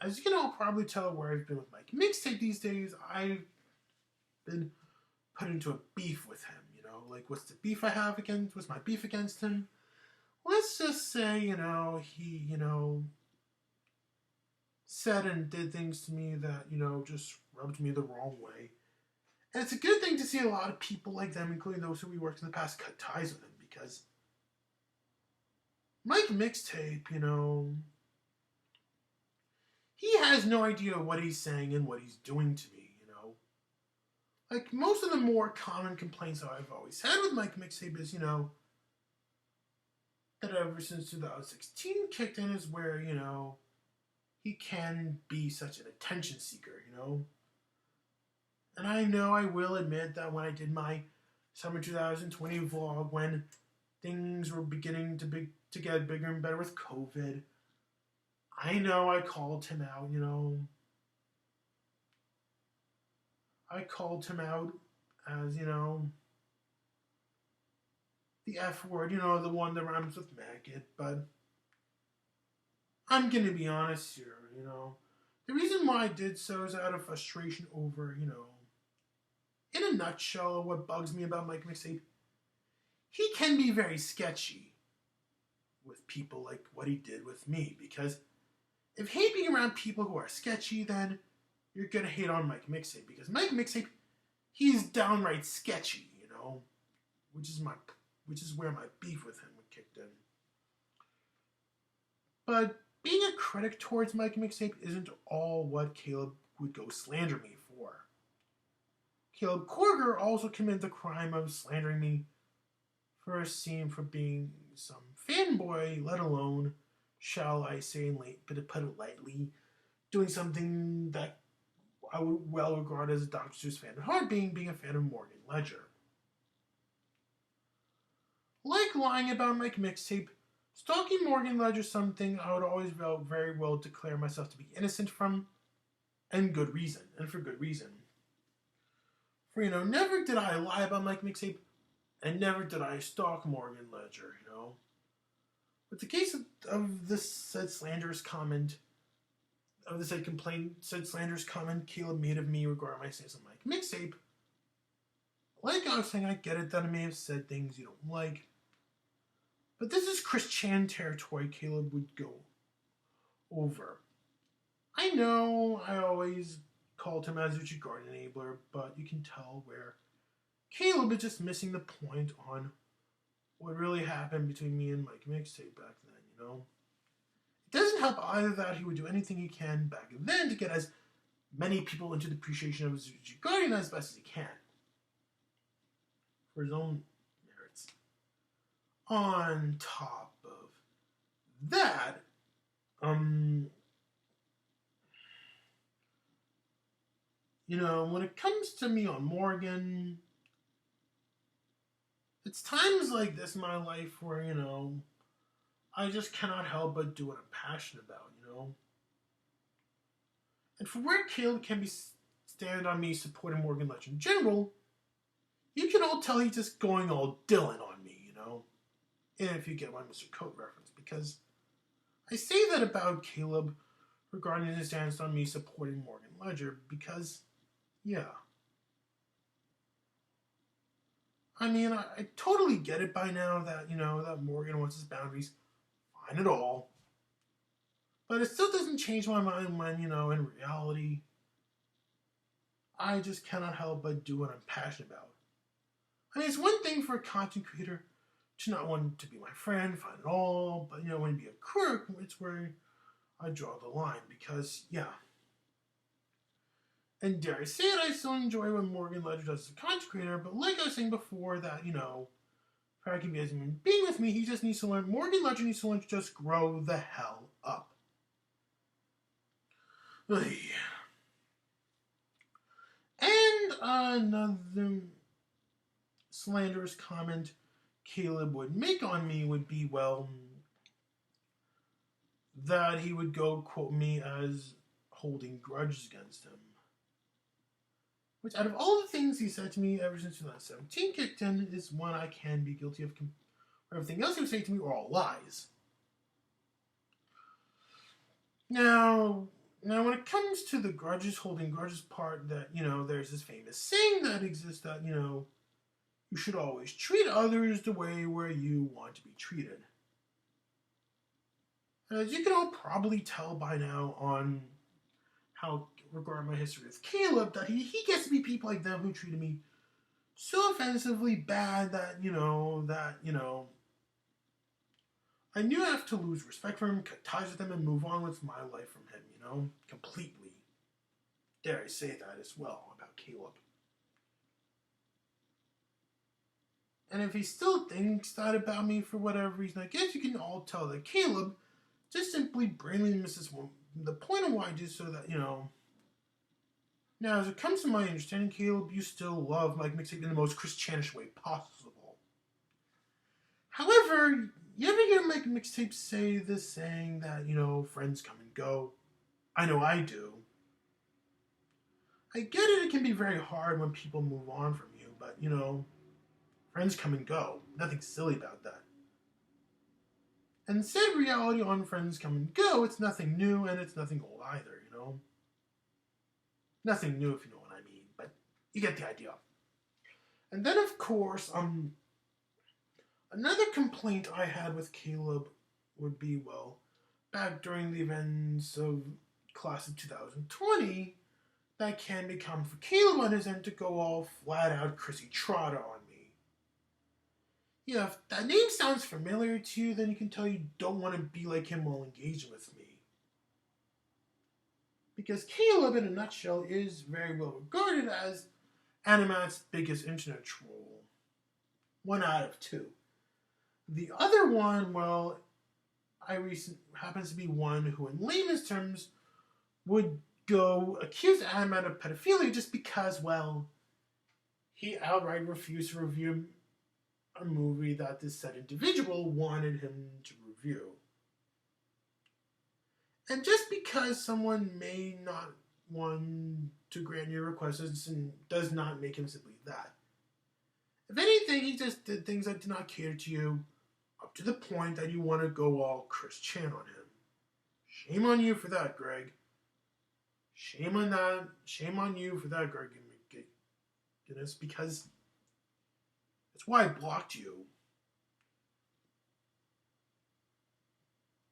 S1: as you can all probably tell where I've been with Mike Mixtape these days, I've been put into a beef with him, Like, what's the beef I have against? What's my beef against him? Let's just say, he, said and did things to me that, just rubbed me the wrong way. And it's a good thing to see a lot of people like them, including those who we worked in the past, cut ties with him, because Mike Mixtape, he has no idea what he's saying and what he's doing to me, Like, most of the more common complaints that I've always had with Mike Mixtape is, that ever since 2016 kicked in is where, he can be such an attention seeker, And I know I will admit that when I did my summer 2020 vlog, when things were beginning to get bigger and better with COVID, I know I called him out, I called him out as, the F word, the one that rhymes with maggot, but I'm gonna be honest here, The reason why I did so is out of frustration over, in a nutshell, what bugs me about Mike Mixtape, he can be very sketchy with people like what he did with me, because if you hate being around people who are sketchy, then you're gonna hate on Mike Mixtape, because Mike Mixtape, he's downright sketchy, which is where my beef with him kicked in. But being a critic towards Mike Mixtape isn't all what Caleb would go slander me for. Caleb Corger also committed the crime of slandering me for being some fanboy, let alone shall I say, but to put it lightly, doing something that I would well regard as a Dr. Seuss fan at heart, being a fan of Morgan Ledger. Like lying about my mixtape, stalking Morgan Ledger is something I would always very well declare myself to be innocent from, and for good reason. For, never did I lie about my mixtape, and never did I stalk Morgan Ledger. With the case of this said slanderous comment, Caleb made of me regarding my stance on my mixtape, like I was saying, I get it that I may have said things you don't like, but this is Chris Chan territory Caleb would go over. I know I always called him as a Garden enabler, but you can tell where Caleb is just missing the point on what really happened between me and Mike Mixtape back then, It doesn't help either that he would do anything he can back then to get as many people into the appreciation of Zuchi Guardian as best as he can. For his own merits. On top of that, when it comes to me on Morgan, it's times like this in my life where, I just cannot help but do what I'm passionate about, And for where Caleb can be stand on me supporting Morgan Ledger in general, you can all tell he's just going all Dylan on me, And if you get my Mr. Coat reference, because I say that about Caleb regarding his stance on me supporting Morgan Ledger, because, yeah. I mean, I totally get it by now that, that Morgan wants his boundaries. Fine at all. But it still doesn't change my mind when, in reality, I just cannot help but do what I'm passionate about. I mean, it's one thing for a content creator to not want to be my friend, fine at all, but, when you be a crook, it's where I draw the line, because, yeah. And dare I say it, I still enjoy what Morgan Ledger does as a content creator, but like I was saying before, that, if I can be as human being with me, he just needs to learn, Morgan Ledger needs to learn to just grow the hell up. And another slanderous comment Caleb would make on me would be, well, that he would go quote me as holding grudges against him. Which, out of all the things he said to me ever since 2017 kicked in, is one I can be guilty of. Everything else he would say to me were all lies. Now, when it comes to the holding grudges part, that, there's this famous saying that exists that, you should always treat others the way where you want to be treated. As you can all probably tell by now on how regarding my history with Caleb, that he gets to be people like them who treated me so offensively bad that, I knew I have to lose respect for him, cut ties with him, and move on with my life from him, completely. Dare I say that as well about Caleb. And if he still thinks that about me for whatever reason, I guess you can all tell that Caleb just simply brainly misses the point of why I did, so that, Now, as it comes to my understanding, Caleb, you still love Mike Mixtape in the most Christianish way possible. However, you ever hear Mike Mixtape say this saying that, friends come and go? I know I do. I get it can be very hard when people move on from you, but, friends come and go. Nothing silly about that. And said reality on friends come and go, it's nothing new and it's nothing old either, Nothing new if you know what I mean, but you get the idea. And then, of course, another complaint I had with Caleb would be, well, back during the events of class of 2020, that can become for Caleb on his end to go all flat out Chrissy Trotter on me. If that name sounds familiar to you, then you can tell you don't want to be like him while engaging with me. Because Caleb, in a nutshell, is very well regarded as Animat's biggest internet troll. 1 out of 2. The other one, well, happens to be one who, in layman's terms, would go accuse Animat of pedophilia just because, well, he outright refused to review a movie that this said individual wanted him to review. And just because someone may not want to grant your request does not make him simply that. If anything, he just did things that did not cater to you, up to the point that you want to go all Chris Chan on him. Shame on you for that, Greg. Shame on that. Shame on you for that, Greg. Goodness, because that's why I blocked you.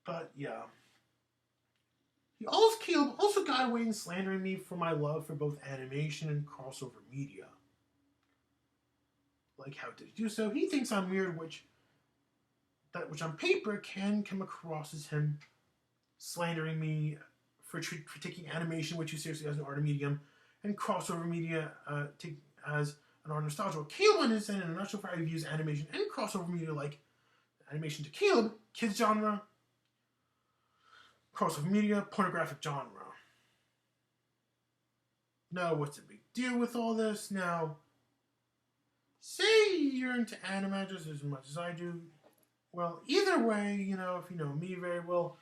S1: But yeah. Caleb also got away in slandering me for my love for both animation and crossover media. Like, how did he do so? He thinks I'm weird, which on paper can come across as him slandering me for taking animation way too seriously as an art medium, and crossover media as an art nostalgia. What Caleb understands in a nutshell for how he views animation and crossover media, like animation to Caleb, kids genre, crossover media, pornographic genre. Now, what's the big deal with all this? Now, say you're into anime just as much as I do. Well, either way, if you know me very well,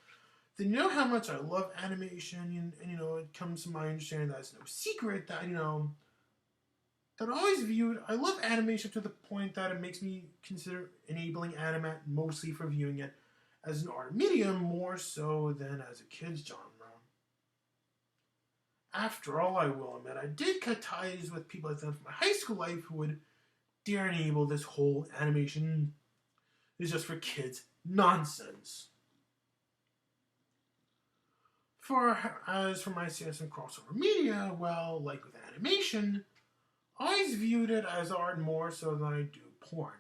S1: then you know how much I love animation, and it comes to my understanding that it's no secret that, that I always viewed, I love animation to the point that it makes me consider enabling anime mostly for viewing it as an art medium more so than as a kid's genre. After all, I will admit, I did cut ties with people I thought from my high school life who would dare enable this whole animation is just for kids nonsense. As for my CS and crossover media, well, like with animation, I always viewed it as art more so than I do porn.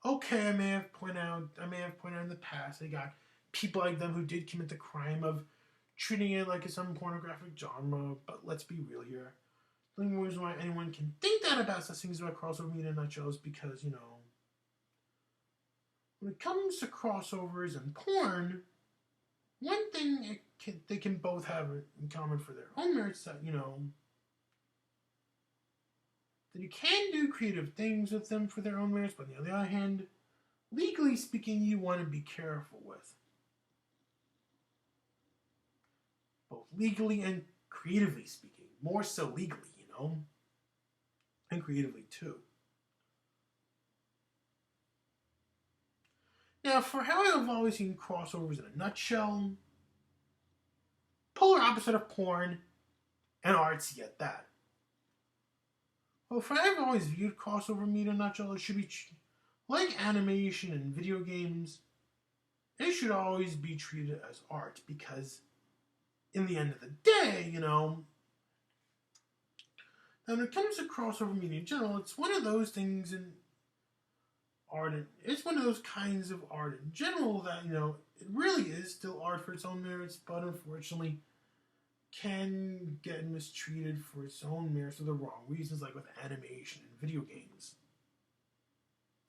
S1: Okay, I may have pointed out in the past I got people like them who did commit the crime of treating it like some pornographic genre, but let's be real here. The only reason why anyone can think that about such things about crossover media in a nutshell is because, when it comes to crossovers and porn, one thing they can both have in common for their own merits that, that you can do creative things with them for their own merits, but on the other hand, legally speaking, you want to be careful with. Both legally and creatively speaking. More so legally, and creatively too. Now, for how I've always seen crossovers in a nutshell, polar opposite of porn and artsy at that. Well, for how I've always viewed crossover media in a nutshell, it should be like animation and video games. It should always be treated as art because, in the end of the day, now when it comes to crossover media in general, it's one of those things in art. It's one of those kinds of art in general that, it really is still art for its own merits, but unfortunately can get mistreated for its own merits for the wrong reasons, like with animation and video games.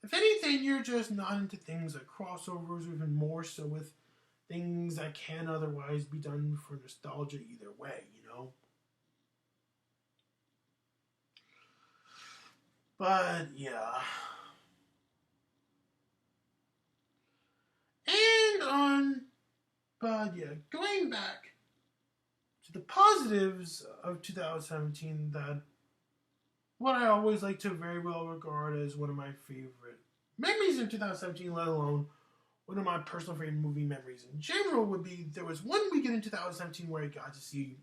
S1: If anything, you're just not into things like crossovers, or even more so with things that can otherwise be done for nostalgia either way, But, yeah. Going back to the positives of 2017, that what I always like to very well regard as one of my favorite memories of 2017, let alone one of my personal favorite movie memories in general, would be there was one weekend in 2017 where I got to see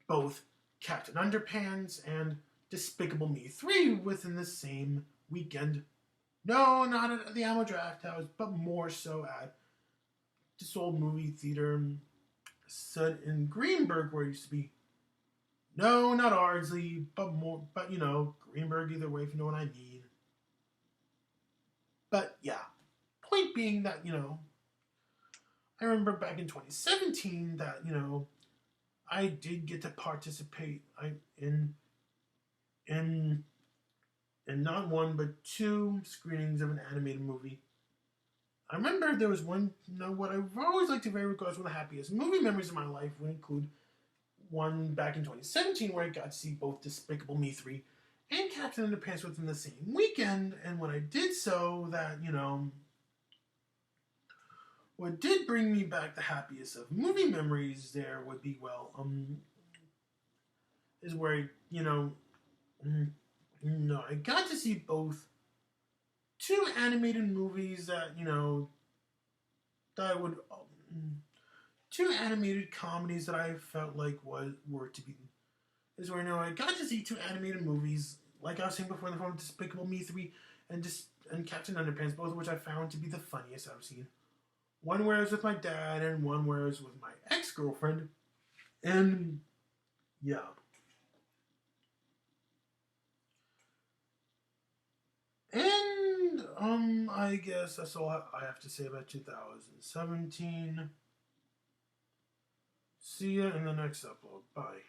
S1: both Captain Underpants and Despicable Me 3 within the same weekend. No, not at the Alamo Draft House, but more so at this old movie theater set in Greenberg, where it used to be. No, not Ardsley, but Greenberg either way, if you know what I mean. But yeah, point being that, I remember back in 2017 that, I did get to participate in not one but two screenings of an animated movie I remember there was one, what I've always liked to very recall as one of the happiest movie memories of my life would include one back in 2017 where I got to see both Despicable Me 3 and Captain Underpants within the same weekend. And when I did so, what did bring me back the happiest of movie memories there would be, is where, I got to see both two animated movies that I would, two animated comedies that I felt like were to be, is where, I got to see two animated movies, like I was saying before in the form of Despicable Me 3 and Captain Underpants, both of which I found to be the funniest I've seen. One where I was with my dad, and one where I was with my ex-girlfriend. And, yeah. And, I guess that's all I have to say about 2017. See ya in the next upload. Bye.